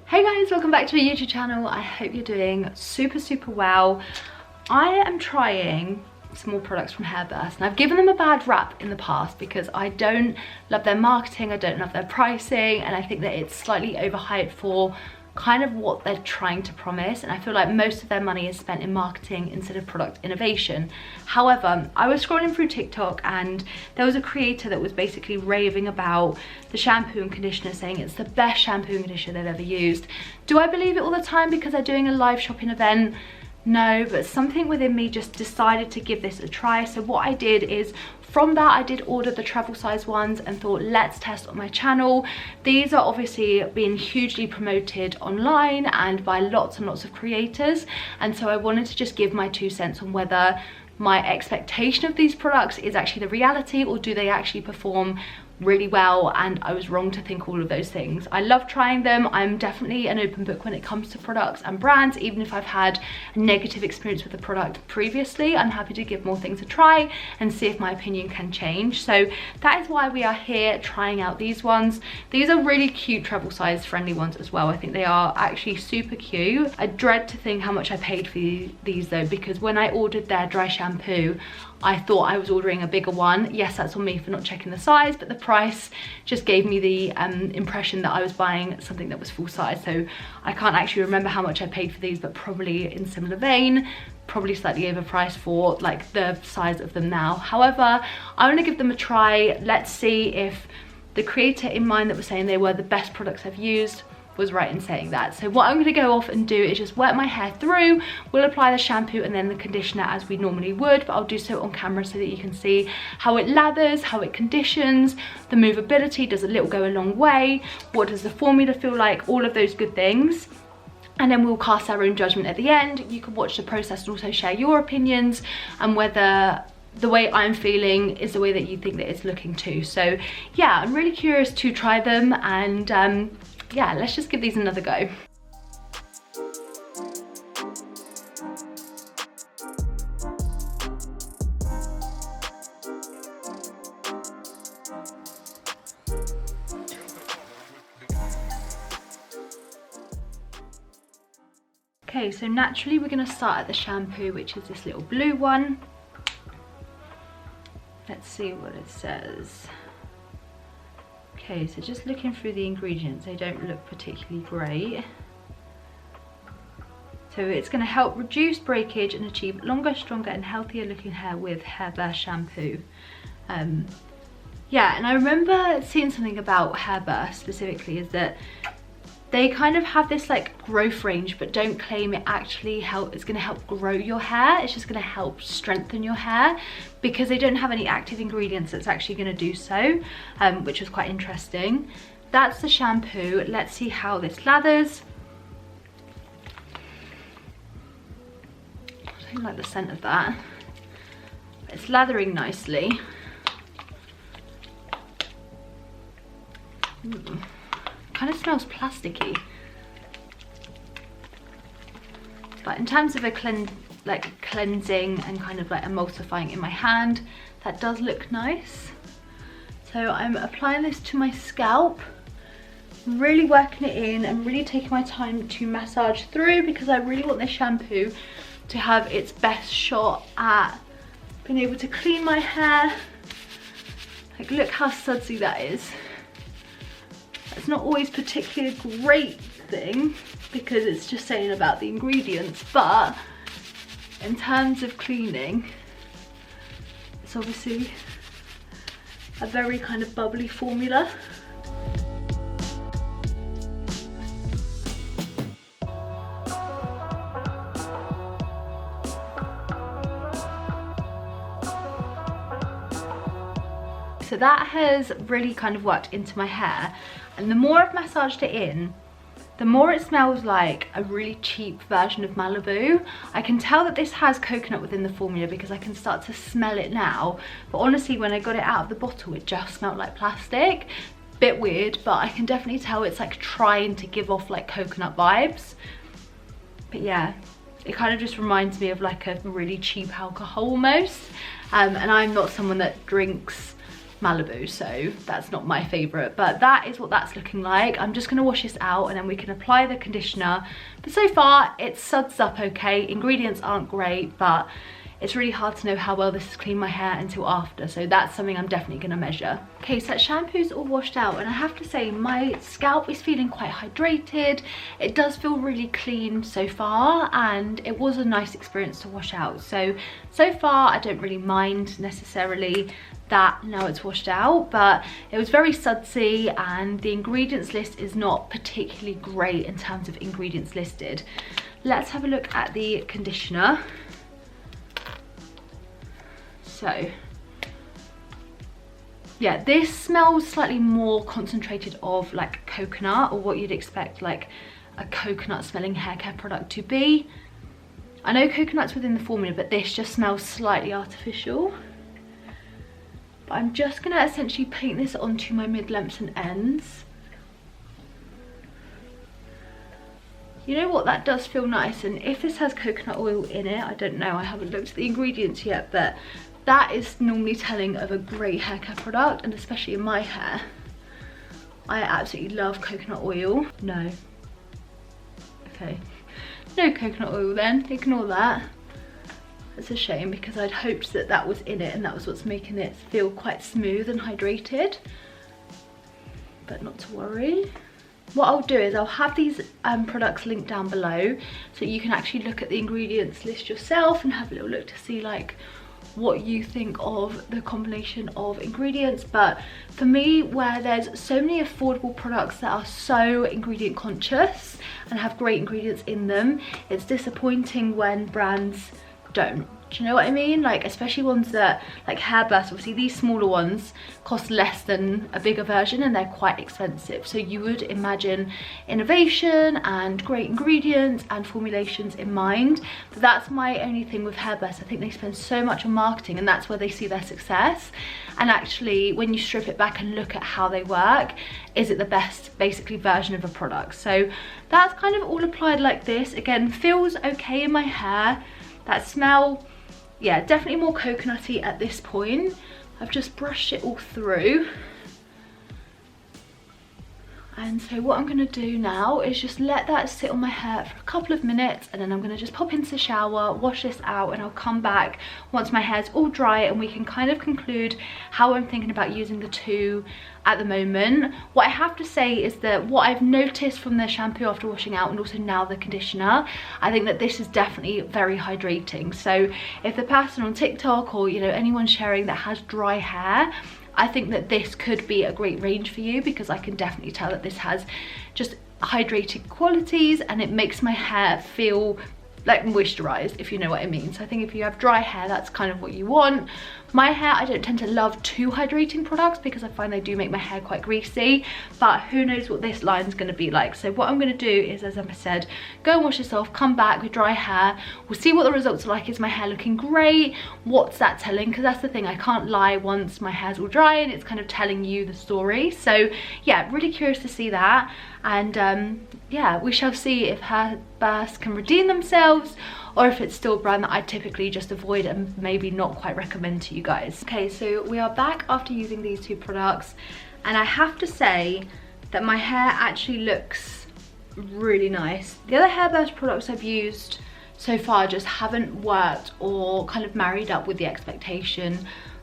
Hey guys, welcome back to my YouTube channel. I hope you're doing super well. I am trying some more products from Hairburst, and I've given them a bad rap in the past because I don't love their marketing, I don't love their pricing, and I think that it's slightly overhyped for kind of what they're trying to promise, and I feel like most of their money is spent in marketing instead of product innovation. However, I was scrolling through TikTok and there was a creator that was basically raving about the shampoo and conditioner, saying it's the best shampoo and conditioner they've ever used. Do I believe it all the time because they're doing a live shopping event? No, but something within me just decided to give this a try. So what I did is, from that I did order the travel size ones and thought, let's test on my channel. These are obviously being hugely promoted online and by lots and lots of creators, and so I wanted to just give my 2 cents on whether my expectation of these products is actually the reality, or do they actually perform really well. And I was wrong to think all of those things. I love trying them. I'm definitely an open book when it comes to products and brands. Even if I've had a negative experience with the product previously, I'm happy to give more things a try and see if my opinion can change. So that is why we are here trying out these ones. These are really cute travel size friendly ones as well. I think they are actually super cute. I dread to think how much I paid for these though, because when I ordered their dry shampoo, I thought I was ordering a bigger one. Yes, that's on me for not checking the size, but the price just gave me the impression that I was buying something that was full size. So I can't actually remember how much I paid for these, but probably in similar vein, probably slightly overpriced for like the size of them now. However, I want to give them a try. Let's see if the creator in mind that was saying they were the best products I've used was right in saying that. So what I'm going to go off and do is just wet my hair through. We'll apply the shampoo and then the conditioner as we normally would, but I'll do so on camera so that you can see how it lathers, how it conditions, the movability, does a little go a long way, what does the formula feel like, all of those good things. And then we'll cast our own judgment at the end. You can watch the process and also share your opinions and whether the way I'm feeling is the way that you think that it's looking too. So yeah, I'm really curious to try them, and yeah, let's just give these another go. Okay, so naturally we're going to start at the shampoo, which is this little blue one. Let's see what it says. Okay, so just looking through the ingredients, they don't look particularly great. So it's going to help reduce breakage and achieve longer, stronger and healthier looking hair with Hairburst shampoo. Yeah, and I remember seeing something about Hairburst specifically, is that they kind of have this like growth range, but don't claim it actually it's going to help grow your hair. It's just going to help strengthen your hair, because they don't have any active ingredients that's actually going to do so, which was quite interesting. That's the shampoo. Let's see how this lathers. I don't like the scent of that. It's lathering nicely. Kind of smells plasticky, but in terms of a cleansing and kind of like emulsifying in my hand, that does look nice. So I'm applying this to my scalp, really working it in and really taking my time to massage through, because I really want this shampoo to have its best shot at being able to clean my hair. Like, look how sudsy that is. It's not always particularly a great thing because it's just saying about the ingredients, but in terms of cleaning, it's obviously a very kind of bubbly formula. So that has really kind of worked into my hair, and the more I've massaged it in, the more it smells like a really cheap version of Malibu. I can tell that this has coconut within the formula because I can start to smell it now, but honestly when I got it out of the bottle it just smelled like plastic. Bit weird, but I can definitely tell it's like trying to give off like coconut vibes. But yeah, it kind of just reminds me of like a really cheap alcohol almost, and I'm not someone that drinks Malibu, so that's not my favorite, but that is what that's looking like. I'm just going to wash this out and then we can apply the conditioner. But so far it suds up okay. Ingredients aren't great, but it's really hard to know how well this has cleaned my hair until after, so that's something I'm definitely going to measure. Okay, so that shampoo's all washed out, and I have to say my scalp is feeling quite hydrated. It does feel really clean so far, and it was a nice experience to wash out. So far I don't really mind necessarily that now it's washed out, but it was very sudsy, and the ingredients list is not particularly great in terms of ingredients listed. Let's have a look at the conditioner. So yeah, this smells slightly more concentrated of like coconut, or what you'd expect like a coconut smelling hair care product to be. I know coconut's within the formula, but this just smells slightly artificial. But I'm just gonna essentially paint this onto my mid-lengths and ends. You know what, that does feel nice, and if this has coconut oil in it, I don't know, I haven't looked at the ingredients yet, but that is normally telling of a great hair care product, and especially in my hair. I absolutely love coconut oil. No. Okay. No coconut oil then, ignore that. It's a shame because I'd hoped that that was in it and that was what's making it feel quite smooth and hydrated. But not to worry. What I'll do is I'll have these products linked down below so you can actually look at the ingredients list yourself and have a little look to see like what you think of the combination of ingredients. But for me, where there's so many affordable products that are so ingredient conscious and have great ingredients in them, it's disappointing when brands don't. Do you know what I mean? Like, especially ones that, like Hairburst, obviously these smaller ones cost less than a bigger version and they're quite expensive. So you would imagine innovation and great ingredients and formulations in mind. But that's my only thing with Hairburst. I think they spend so much on marketing and that's where they see their success. And actually, when you strip it back and look at how they work, is it the best, basically, version of a product? So that's kind of all applied like this. Again, feels okay in my hair. That smell, yeah, definitely more coconutty at this point. I've just brushed it all through. And so what I'm going to do now is just let that sit on my hair for a couple of minutes, and then I'm going to just pop into the shower, wash this out, and I'll come back once my hair's all dry and we can kind of conclude how I'm thinking about using the two at the moment. What I have to say is that what I've noticed from the shampoo after washing out and also now the conditioner, I think that this is definitely very hydrating. So if the person on TikTok or, you know, anyone sharing that has dry hair, I think that this could be a great range for you, because I can definitely tell that this has just hydrating qualities and it makes my hair feel like moisturized, if you know what I mean. So I think if you have dry hair, that's kind of what you want. My hair, I don't tend to love too hydrating products because I find they do make my hair quite greasy, but who knows what this line's going to be like. So what I'm going to do is, as Emma said, go and wash this off, come back with dry hair. We'll see what the results are like. Is my hair looking great? What's that telling? Because that's the thing, I can't lie once my hair's all dry and it's kind of telling you the story. So yeah, really curious to see that. And yeah, we shall see if Hairburst can redeem themselves, or if it's still a brand that I typically just avoid and maybe not quite recommend to you guys. Okay, so we are back after using these two products, and I have to say that my hair actually looks really nice. The other Hairburst products I've used so far just haven't worked or kind of married up with the expectation,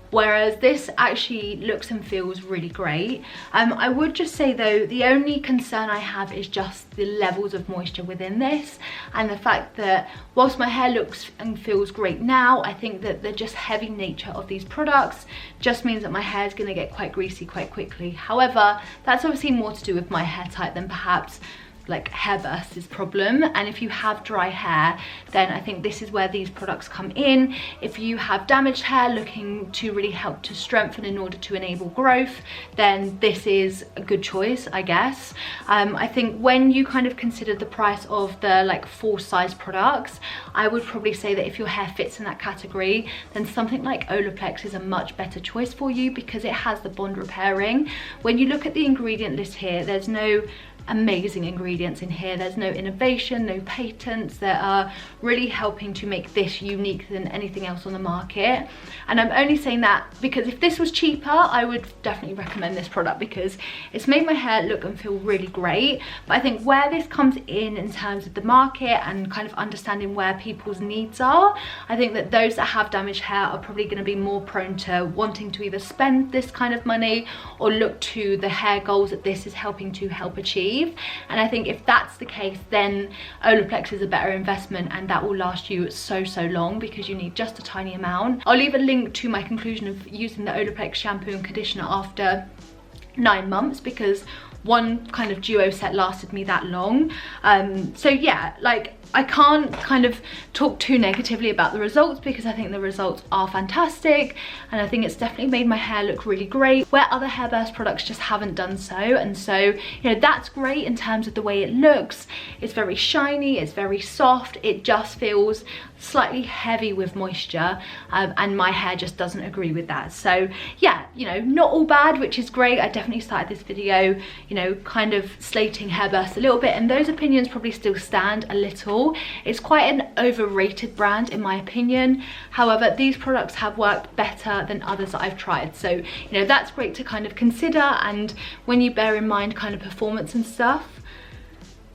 whereas this actually looks and feels really great. I would just say though, the only concern I have is just the levels of moisture within this, and the fact that whilst my hair looks and feels great now, I think that the just heavy nature of these products just means that my hair is going to get quite greasy quite quickly. However, that's obviously more to do with my hair type than perhaps like Hairburst's problem. And if you have dry hair, then I think this is where these products come in. If you have damaged hair looking to really help to strengthen in order to enable growth, then this is a good choice, I guess. I think when you kind of consider the price of the like full size products, I would probably say that if your hair fits in that category, then something like Olaplex is a much better choice for you because it has the bond repairing. When you look at the ingredient list here, there's no amazing ingredients in here. There's no innovation, no patents that are really helping to make this unique than anything else on the market. And I'm only saying that because if this was cheaper, I would definitely recommend this product because it's made my hair look and feel really great. But I think where this comes in terms of the market and kind of understanding where people's needs are, I think that those that have damaged hair are probably going to be more prone to wanting to either spend this kind of money or look to the hair goals that this is helping to help achieve. And I think if that's the case, then Olaplex is a better investment, and that will last you so long because you need just a tiny amount. I'll leave a link to my conclusion of using the Olaplex shampoo and conditioner after 9 months because one kind of duo set lasted me that long. So yeah, like I can't kind of talk too negatively about the results because I think the results are fantastic, and I think it's definitely made my hair look really great where other Hairburst products just haven't done so. And so, you know, that's great in terms of the way it looks. It's very shiny, it's very soft, it just feels slightly heavy with moisture, and my hair just doesn't agree with that. So yeah, you know, not all bad, which is great. I definitely started this video, you know, kind of slating Hairburst a little bit, and those opinions probably still stand a little. It's quite an overrated brand in my opinion. However, these products have worked better than others that I've tried, so you know, that's great to kind of consider. And when you bear in mind kind of performance and stuff,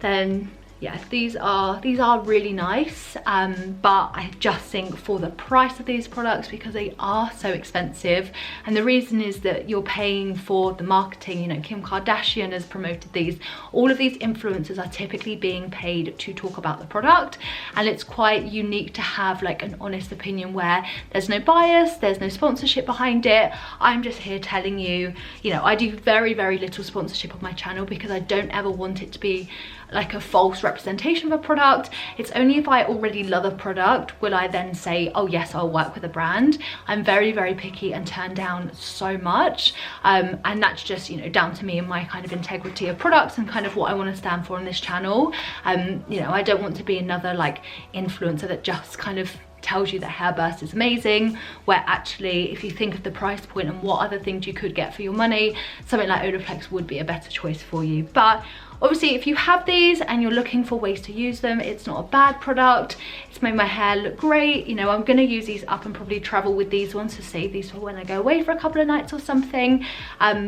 then yeah, these are really nice, but I just think for the price of these products, because they are so expensive, and the reason is that you're paying for the marketing. You know, Kim Kardashian has promoted these. All of these influencers are typically being paid to talk about the product, and it's quite unique to have like an honest opinion where there's no bias, there's no sponsorship behind it. I'm just here telling you, you know, I do very little sponsorship on my channel because I don't ever want it to be like a false representation of a product. It's only if I already love a product will I then say, oh yes, I'll work with a brand. I'm very picky and turn down so much, and that's just, you know, down to me and my kind of integrity of products and kind of what I want to stand for on this channel. You know, I don't want to be another like influencer that just kind of tells you that Hairburst is amazing, where actually if you think of the price point and what other things you could get for your money, something like Olaplex would be a better choice for you. But obviously if you have these and you're looking for ways to use them, it's not a bad product. It's made my hair look great. You know, I'm going to use these up and probably travel with these ones to save these for when I go away for a couple of nights or something,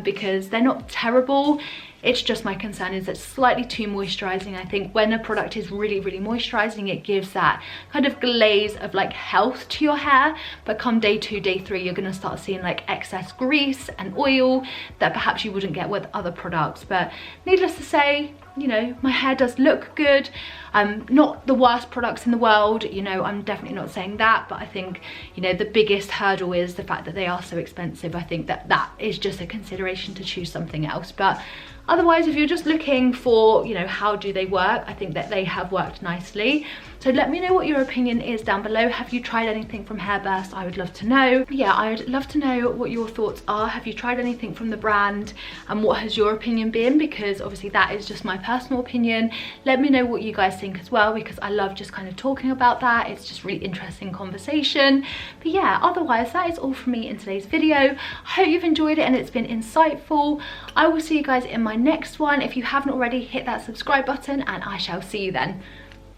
because they're not terrible. It's just my concern is it's slightly too moisturizing. I think when a product is really moisturizing, it gives that kind of glaze of like health to your hair, but come day 2, day 3, you're going to start seeing like excess grease and oil that perhaps you wouldn't get with other products. But needless to say, you know, my hair does look good. Not the worst products in the world, you know, I'm definitely not saying that, but I think, you know, the biggest hurdle is the fact that they are so expensive. I think that that is just a consideration to choose something else. But otherwise, if you're just looking for, you know, how do they work, I think that they have worked nicely. So let me know what your opinion is down below. Have you tried anything from Hairburst? I would love to know. Yeah, I would love to know what your thoughts are. Have you tried anything from the brand, and what has your opinion been? Because obviously that is just my personal opinion. Let me know what you guys think as well, because I love just kind of talking about that. It's just really interesting conversation. But yeah, otherwise that is all from me in today's video. I hope you've enjoyed it and it's been insightful. I will see you guys in my next one. If you haven't already, hit that subscribe button and I shall see you then.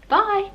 Bye.